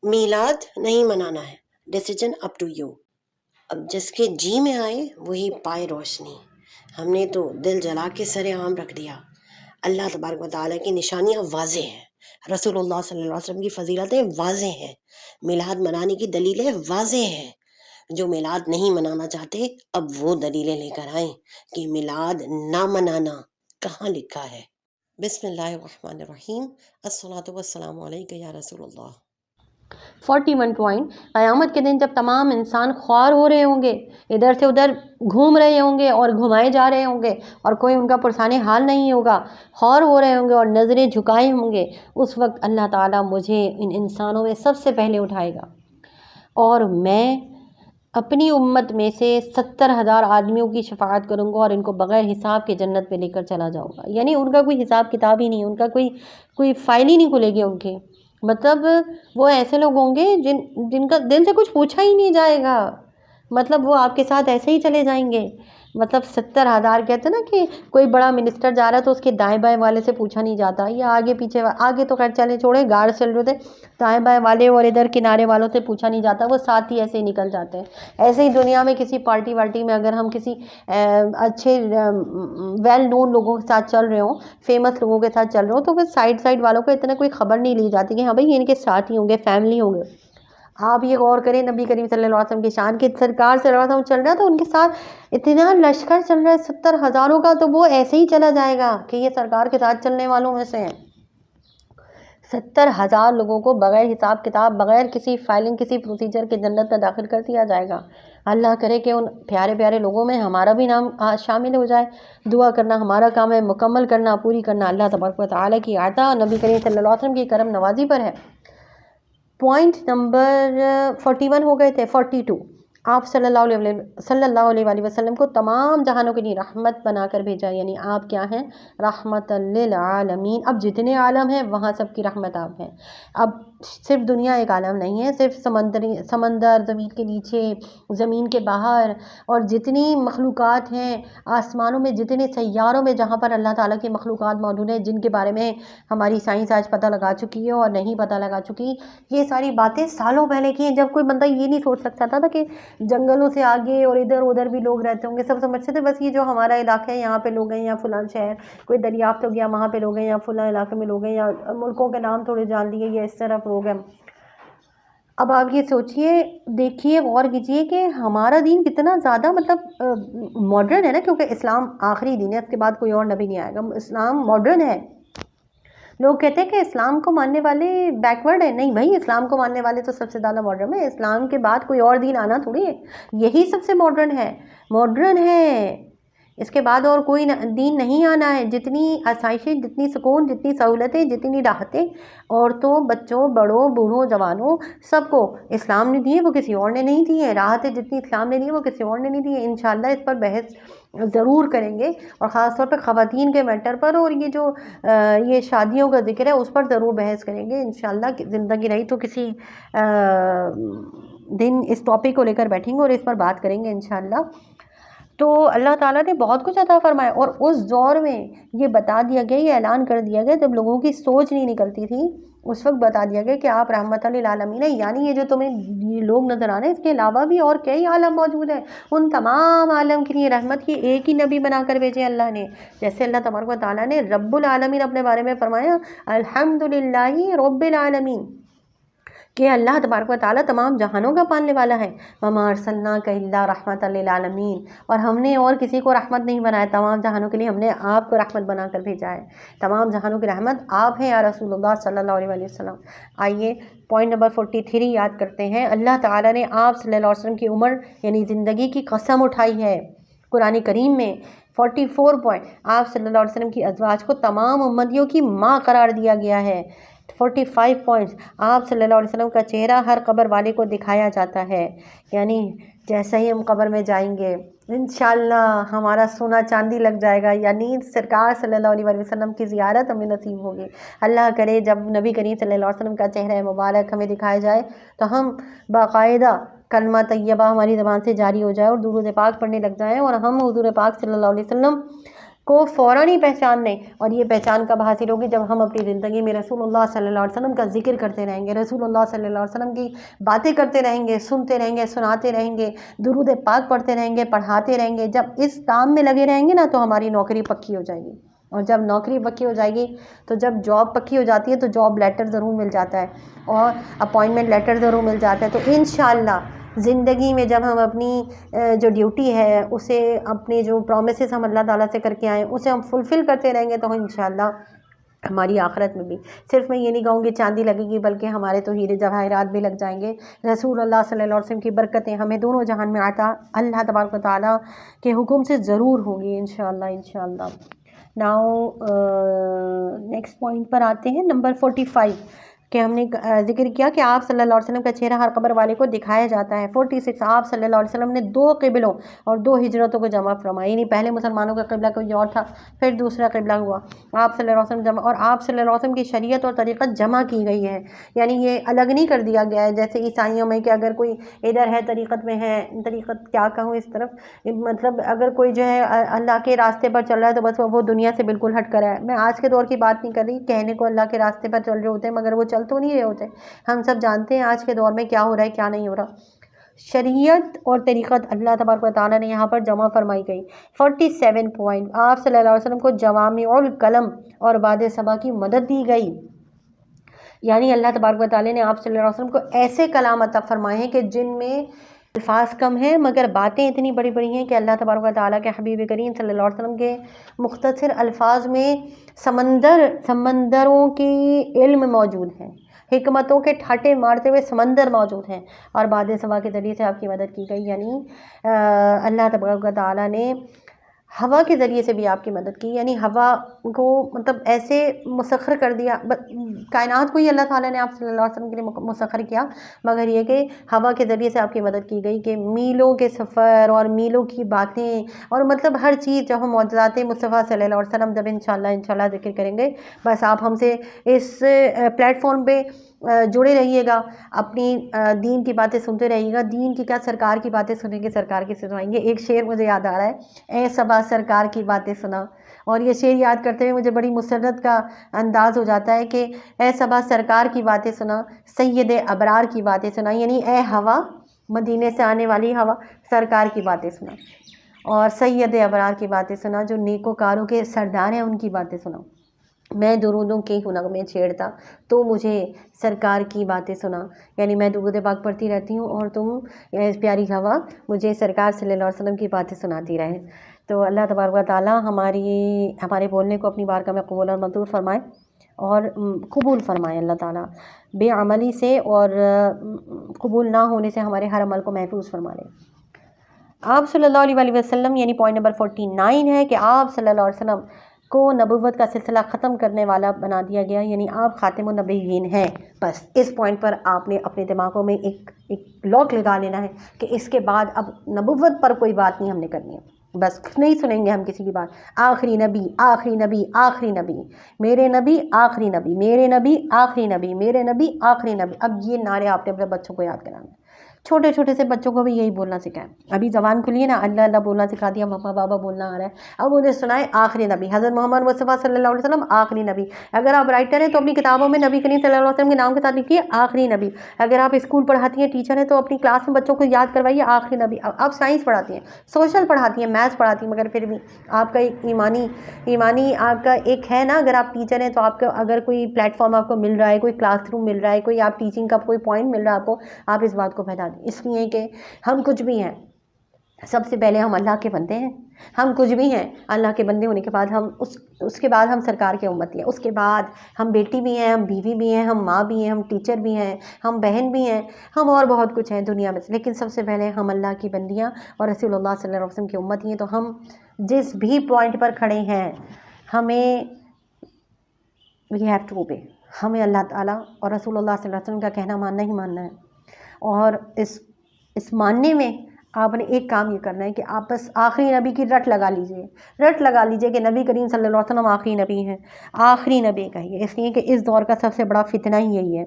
میلاد نہیں منانا ہے، ڈیسیجن اپ ٹو یو. اب جس کے جی میں آئے وہی پائے روشنی. ہم نے تو دل جلا کے سر عام رکھ دیا. اللہ تبارک و تعالیٰ کی نشانیاں واضح ہیں، رسول اللہ صلی اللہ علیہ وسلم کی فضیلتیں واضح ہیں، میلاد منانے کی دلیلیں واضح ہیں. جو میلاد نہیں منانا چاہتے اب وہ دلیلیں لے کر آئیں کہ میلاد نہ منانا کہاں لکھا ہے. بسم اللہ الرحمن الرحیم. الصلاۃ والسلام علیک یا رسول اللہ. 41 پوائنٹ. قیامت کے دن جب تمام انسان خوار ہو رہے ہوں گے، ادھر سے ادھر گھوم رہے ہوں گے اور گھمائے جا رہے ہوں گے اور کوئی ان کا پرسان حال نہیں ہوگا، خوار ہو رہے ہوں گے اور نظریں جھکائے ہوں گے، اس وقت اللہ تعالیٰ مجھے ان انسانوں میں سب سے پہلے اٹھائے گا اور میں اپنی امت میں سے 70,000 آدمیوں کی شفاعت کروں گا اور ان کو بغیر حساب کے جنت میں لے کر چلا جاؤں گا. یعنی ان کا کوئی حساب کتاب ہی نہیں، ان کا کوئی فائل ہی نہیں کھلے گی ان کی. مطلب وہ ایسے لوگ ہوں گے جن کا دل سے کچھ پوچھا ہی نہیں جائے گا، مطلب وہ آپ کے ساتھ ایسے ہی چلے جائیں گے. مطلب 70,000 کہتے ہیں نا کہ کوئی بڑا منسٹر جا رہا ہے تو اس کے دائیں بائیں والے سے پوچھا نہیں جاتا، یا آگے پیچھے، آگے تو خیر چلے چھوڑے گاڑ چل رہے تھے، دائیں بائیں والے اور ادھر کنارے والوں سے پوچھا نہیں جاتا، وہ ساتھ ہی ایسے ہی نکل جاتے ہیں. ایسے ہی دنیا میں کسی پارٹی وارٹی میں اگر ہم کسی اچھے ویل نون لوگوں کے ساتھ چل رہے ہوں، فیمس لوگوں کے ساتھ چل رہے ہوں، تو پھر سائڈ والوں کو اتنا کوئی خبر نہیں لی جاتی کہ ہاں بھائی ان کے ساتھ ہی ہوں گے، فیملی ہوں گے. آپ یہ غور کریں نبی کریم صلی اللہ علیہ وسلم کی شان کی، سرکار صلی اللہ علیہ وسلم چل رہا تو ان کے ساتھ اتنا لشکر چل رہا ہے 70,000 کا، تو وہ ایسے ہی چلا جائے گا کہ یہ سرکار کے ساتھ چلنے والوں میں سے ہیں. 70,000 لوگوں کو بغیر حساب کتاب، بغیر کسی فائلنگ، کسی پروسیجر کے جنت میں داخل کر دیا جائے گا. اللہ کرے کہ ان پیارے پیارے لوگوں میں ہمارا بھی نام شامل ہو جائے. دعا کرنا ہمارا کام ہے، مکمل کرنا، پوری کرنا اللہ تبارک و تعالیٰ کی عطا نبی کریم صلی اللہ علیہ وسلم کی کرم نوازی پر ہے. پوائنٹ نمبر 41 ہو گئے تھے. 42. آپ صلی اللہ علیہ وسلم کو تمام جہانوں کے لیے رحمت بنا کر بھیجا، یعنی آپ کیا ہیں؟ رحمت للعالمین. اب جتنے عالم ہیں وہاں سب کی رحمت آپ ہیں. اب صرف دنیا ایک عالم نہیں ہے، صرف سمندر، زمین کے نیچے، زمین کے باہر، اور جتنی مخلوقات ہیں آسمانوں میں، جتنے سیاروں میں جہاں پر اللہ تعالیٰ کی مخلوقات موجود ہیں جن کے بارے میں ہماری سائنس آج پتہ لگا چکی ہے اور نہیں پتہ لگا چکی. یہ ساری باتیں سالوں پہلے کی ہیں، جب کوئی بندہ یہ نہیں سوچ سکتا تھا کہ جنگلوں سے آگے اور ادھر بھی لوگ رہتے ہوں گے. سب سمجھتے تھے بس یہ جو ہمارا علاقہ ہے یہاں پہ لوگ ہیں، یا فلاں شہر کوئی دریافت ہو گیا وہاں پہ لوگ ہیں، یا فلاں علاقے میں لوگ ہیں، یا ملکوں کے نام تھوڑے جان لیے یا اس طرف لوگ ہیں. اب آپ یہ سوچئے، دیکھیے، غور کیجئے کہ ہمارا دین کتنا زیادہ مطلب ماڈرن ہے نا، کیونکہ اسلام آخری دین ہے، اس کے بعد کوئی اور نبی نہیں آئے گا. اسلام ماڈرن ہے. لوگ کہتے ہیں کہ اسلام کو ماننے والے بیکورڈ ہیں. نہیں بھائی، اسلام کو ماننے والے تو سب سے زیادہ ماڈرن ہے. اسلام کے بعد کوئی اور دین آنا تھوڑی ہے، یہی سب سے ماڈرن ہے. اس کے بعد اور کوئی دین نہیں آنا ہے. جتنی آسائشیں، جتنی سکون، جتنی سہولتیں، جتنی راحتیں عورتوں، بچوں، بڑوں، بوڑھوں، جوانوں سب کو اسلام نے دیے، وہ کسی اور نے نہیں دی ہے. راحتیں جتنی اسلام نے دی وہ کسی اور نے نہیں دی ہے. انشاءاللہ اس پر بحث ضرور کریں گے، اور خاص طور پہ خواتین کے میٹر پر، اور یہ جو یہ شادیوں کا ذکر ہے اس پر ضرور بحث کریں گے. انشاءاللہ زندگی رہی تو کسی دن اس ٹاپک کو لے کر بیٹھیں گے اور اس پر بات کریں گے انشاءاللہ. تو اللہ تعالیٰ نے بہت کچھ عطا فرمایا، اور اس دور میں یہ بتا دیا گیا، یہ اعلان کر دیا گیا جب لوگوں کی سوچ نہیں نکلتی تھی، اس وقت بتا دیا گیا کہ آپ رحمت للعالمین ہیں. یعنی یہ جو تمہیں یہ لوگ نظر آ رہے ہیں اس کے علاوہ بھی اور کئی عالم موجود ہیں. ان تمام عالم کے لیے رحمت کی ایک ہی نبی بنا کر بھیجے اللہ نے. جیسے اللہ تبارک و تعالیٰ نے رب العالمین اپنے بارے میں فرمایا، الحمدللہ رب العالمین، کہ اللہ تبارک و تعالیٰ تمام جہانوں کا پالنے والا ہے. وما ارسلناک الا رحمت للعالمین، اور ہم نے اور کسی کو رحمت نہیں بنایا، تمام جہانوں کے لیے ہم نے آپ کو رحمت بنا کر بھیجا ہے. تمام جہانوں کی رحمت آپ ہیں یا رسول اللہ صلی اللہ علیہ وسلم. آئیے پوائنٹ نمبر 43 یاد کرتے ہیں. اللہ تعالیٰ نے آپ صلی اللہ علیہ وسلم کی عمر یعنی زندگی کی قسم اٹھائی ہے قرآن کریم میں. 44 پوائنٹ، آپ صلی اللہ علیہ وسلم کی ازواج کو تمام امتیوں کی ماں قرار دیا گیا ہے. 45 پوائنٹس، آپ صلی اللہ علیہ وسلم کا چہرہ ہر قبر والے کو دکھایا جاتا ہے. یعنی جیسا ہی ہم قبر میں جائیں گے انشاءاللہ ہمارا سونا چاندی لگ جائے گا، یعنی سرکار صلی اللہ علیہ وسلم کی زیارت ہمیں نصیب ہوگی. اللہ کرے جب نبی کریم صلی اللہ علیہ وسلم کا چہرہ مبارک ہمیں دکھایا جائے تو ہم باقاعدہ کلمہ طیبہ ہماری زبان سے جاری ہو جائے اور درود پاک پڑھنے لگ جائیں، اور ہم حضور پاک صلی اللہ علیہ وسلم کو فوراً ہی پہچان لیں. اور یہ پہچان کب حاصل ہوگی؟ جب ہم اپنی زندگی میں رسول اللہ صلی اللہ علیہ وسلم کا ذکر کرتے رہیں گے، رسول اللہ صلی اللہ علیہ وسلم کی باتیں کرتے رہیں گے، سنتے رہیں گے، سناتے رہیں گے، درود پاک پڑھتے رہیں گے، پڑھاتے رہیں گے. جب اس کام میں لگے رہیں گے نا تو ہماری نوکری پکی ہو جائے گی. اور جب نوکری پکی ہو جائے گی تو جب جاب پکی ہو جاتی ہے تو جاب لیٹر ضرور مل جاتا ہے اور اپوائنٹمنٹ لیٹر ضرور مل جاتا ہے. تو انشاءاللہ زندگی میں جب ہم اپنی جو ڈیوٹی ہے اسے، اپنے جو پرومسز ہم اللہ تعالیٰ سے کر کے آئیں اسے ہم فلفل کرتے رہیں گے تو انشاءاللہ ہماری آخرت میں بھی صرف میں یہ نہیں کہوں گی چاندی لگے گی، بلکہ ہمارے تو ہیرے جواہرات بھی لگ جائیں گے. رسول اللہ صلی اللہ علیہ وسلم کی برکتیں ہمیں دونوں جہان میں عطا اللہ تبارک و تعالیٰ کے حکم سے ضرور ہوگی انشاءاللہ. ناؤ نیکسٹ پوائنٹ پر آتے ہیں، نمبر 45 کہ ہم نے ذکر کیا کہ آپ صلی اللہ علیہ وسلم کا چہرہ ہر قبر والے کو دکھایا جاتا ہے. 46 آپ صلی اللہ علیہ وسلم نے 2 قبلوں اور 2 ہجرتوں کو جمع فرمایا. یعنی پہلے مسلمانوں کا قبلہ کوئی اور تھا، پھر دوسرا قبلہ ہوا، آپ صلی اللہ علیہ وسلم جمع، اور آپ صلی اللہ علیہ وسلم کی شریعت اور طریقت جمع کی گئی ہے. یعنی یہ الگ نہیں کر دیا گیا ہے جیسے عیسائیوں میں کہ اگر کوئی ادھر ہے طریقت میں ہے، طریقت کیا کہوں اس طرف، مطلب اگر کوئی جو ہے اللہ کے راستے پر چل رہا ہے تو بس وہ دنیا سے بالکل ہٹ کر ہے. میں آج کے دور کی بات نہیں کر رہی، کہنے کو اللہ کے راستے پر چل رہے ہوتے ہیں مگر وہ چل تو نہیں رہے ہوتے. ہم سب جانتے ہیں آج کے دور میں کیا ہو رہا ہے کیا نہیں ہو رہا. شریعت اور طریقت اللہ تبارک و تعالیٰ نے یہاں پر جمع فرمائی گئی. 47 پوائنٹ آپ صلی اللہ علیہ وسلم کو جوامع الکلم اور باد صبا کی مدد دی گئی. یعنی اللہ تبارک و تعالیٰ نے آپ صلی اللہ علیہ وسلم کو ایسے کلام عطا فرمائے ہیں کہ جن میں الفاظ کم ہیں مگر باتیں اتنی بڑی بڑی ہیں کہ اللہ تبارک و تعالیٰ کے حبیب کریم صلی اللہ علیہ وسلم کے مختصر الفاظ میں سمندروں کی علم موجود ہیں، حکمتوں کے ٹھاٹے مارتے ہوئے سمندر موجود ہیں، اور باد صبا کے ذریعے سے آپ کی مدد کی گئی. یعنی اللہ تبارک و تعالیٰ نے ہوا کے ذریعے سے بھی آپ کی مدد کی. یعنی ہوا کو مطلب ایسے مسخر کر دیا، کائنات کو ہی اللہ تعالیٰ نے آپ صلی اللہ علیہ وسلم کے لیے مسخر کیا، مگر یہ کہ ہوا کے ذریعے سے آپ کی مدد کی گئی کہ میلوں کے سفر اور میلوں کی باتیں اور مطلب ہر چیز جب ہم معجزات مصطفیٰ صلی اللہ علیہ وسلم جب انشاءاللہ ذکر کریں گے، بس آپ ہم سے اس پلیٹ فارم پہ جڑے رہیے گا، اپنی دین کی باتیں سنتے رہیے گا. دین کی کیا، سرکار کی باتیں سنیں گے، سرکار کی سنائیں گے. ایک شعر مجھے یاد آ رہا ہے، اے صبا سرکار کی باتیں سنا، اور یہ شعر یاد کرتے ہوئے مجھے بڑی مسرت کا انداز ہو جاتا ہے کہ اے صبا سرکار کی باتیں سنا، سید ابرار کی باتیں سنا. یعنی اے ہوا، مدینے سے آنے والی ہوا، سرکار کی باتیں سنا، اور سید ابرار کی باتیں سنا، جو نیکوکاروں کے سردار ہیں ان کی باتیں سنا. میں درودوں کے نغمے چھیڑتا تو مجھے سرکار کی باتیں سنا. یعنی میں درود پاک پڑھتی رہتی ہوں اور تم پیاری ہوا مجھے سرکار صلی اللہ علیہ وسلم کی باتیں سناتی رہے. تو اللہ تبارک و تعالیٰ ہمارے بولنے کو اپنی بارگاہ میں قبول اور منظور فرمائے اور قبول فرمائے اللہ تعالیٰ. بے عملی سے اور قبول نہ ہونے سے ہمارے ہر عمل کو محفوظ فرما لے. آپ صلی اللہ علیہ وسلم یعنی پوائنٹ نمبر 49 ہے کہ آپ صلی اللہ علیہ وسلم کو نبوت کا سلسلہ ختم کرنے والا بنا دیا گیا. یعنی آپ خاتم النبیین ہیں. بس اس پوائنٹ پر آپ نے اپنے دماغوں میں ایک لاک لگا لینا ہے کہ اس کے بعد اب نبوت پر کوئی بات نہیں ہم نے کرنی ہے، بس نہیں سنیں گے ہم کسی کی بات. آخری نبی، آخری نبی، آخری نبی، میرے نبی آخری نبی، میرے نبی آخری نبی، میرے نبی آخری نبی. اب یہ نعرے آپ نے اپنے بچوں کو یاد کرانا ہے. چھوٹے چھوٹے سے بچوں کو بھی یہی بولنا سکھائیں. ابھی زبان کھلی ہے نا، اللہ اللہ بولنا سکھا دیا، ماما بابا بولنا آ رہا ہے، اب انہیں سنائیں آخری نبی حضرت محمد مصطفیٰ صلی اللہ علیہ وسلم آخری نبی. اگر آپ رائٹر ہیں تو اپنی کتابوں میں نبی کریم صلی اللہ علیہ وسلم کے نام کے ساتھ لکھیے آخری نبی. اگر آپ اسکول پڑھاتی ہیں، ٹیچر ہیں، تو اپنی کلاس میں بچوں کو یاد کروائیے آخری نبی. آپ سائنس پڑھاتی ہیں، سوشل پڑھاتی ہیں، میتھس پڑھاتی ہیں، مگر پھر بھی آپ کا ایک ایمانی آپ کا ایک ہے نا. اگر آپ ٹیچر ہیں تو آپ کا اگر کوئی پلیٹ فارم آپ کو مل رہا ہے، کوئی کلاس روم مل رہا ہے، کوئی آپ ٹیچنگ کا کوئی پوائنٹ مل رہا ہے آپ کو، آپ اس بات کو پھیلا دیں. اس لیے کہ ہم کچھ بھی ہیں، سب سے پہلے ہم اللہ کے بندے ہیں. ہم کچھ بھی ہیں، اللہ کے بندے ہونے کے بعد ہم اس کے بعد ہم سرکار کے امتی ہیں. اس کے بعد ہم بیٹی بھی ہیں، ہم بیوی بھی ہیں، ہم ماں بھی ہیں، ہم ٹیچر بھی ہیں، ہم بہن بھی ہیں، ہم اور بہت کچھ ہیں دنیا میں سے. لیکن سب سے پہلے ہم اللہ کی بندیاں اور رسول اللہ صلی اللہ علیہ وسلم کی امتی ہیں. تو ہم جس بھی پوائنٹ پر کھڑے ہیں، ہمیں وی ہیو ٹو اوبے. ہمیں اللہ تعالیٰ اور رسول اللہ صلی اللہ علیہ وسلم کا کہنا ماننا ہی ماننا ہے. اور اس ماننے میں آپ نے ایک کام یہ کرنا ہے کہ آپ بس آخری نبی کی رٹ لگا لیجئے کہ نبی کریم صلی اللہ علیہ وسلم آخری نبی ہیں. آخری نبی کہیے، اس لیے کہ اس دور کا سب سے بڑا فتنہ ہی یہی ہے.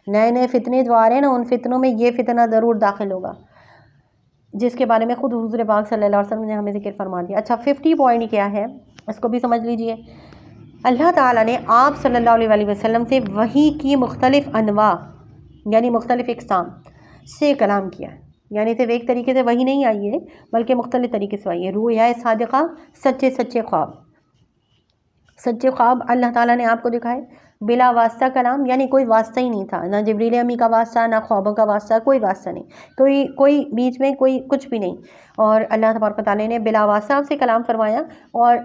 نئے فتنے جو آ رہے ہیں نا، ان فتنوں میں یہ فتنہ ضرور داخل ہوگا. جس کے بارے میں خود حضور پاک صلی اللہ علیہ وسلم نے ہمیں ذکر فرما دیا۔ اچھا 50 پوائنٹ کیا ہے اس کو بھی سمجھ لیجئے۔ اللہ تعالیٰ نے آپ صلی اللہ علیہ وسلم سے وحی کی مختلف انواع یعنی مختلف اقسام سے کلام کیا ہے، یعنی صرف ایک طریقے سے وحی نہیں آئی ہے بلکہ مختلف طریقے سے آئی ہے۔ رؤیا صادقہ، سچے خواب، سچے خواب اللہ تعالیٰ نے آپ کو دکھائے۔ بلا واسطہ کلام یعنی کوئی واسطہ ہی نہیں تھا، نہ جبریل امی کا واسطہ، نہ خوابوں کا واسطہ، کوئی واسطہ نہیں، کوئی بیچ میں کوئی کچھ بھی نہیں، اور اللہ تبارک و تعالیٰ نے بلا واسطہ آپ سے کلام فرمایا، اور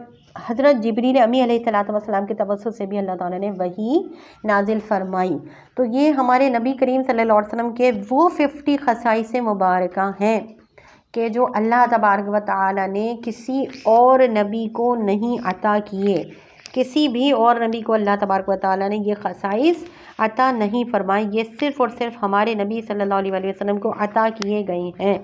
حضرت جبریل امی علیہ السلام کے توسط سے بھی اللہ تعالیٰ نے وحی نازل فرمائی۔ تو یہ ہمارے نبی کریم صلی اللہ علیہ وسلم کے وہ 50 خصائص مبارکہ ہیں کہ جو اللہ تبارک و تعالیٰ نے کسی اور نبی کو نہیں عطا کیے، کسی بھی اور نبی کو اللہ تبارک و تعالیٰ نے یہ خصائص عطا نہیں فرمائی، یہ صرف اور صرف ہمارے نبی صلی اللہ علیہ وسلم کو عطا کیے گئے ہیں۔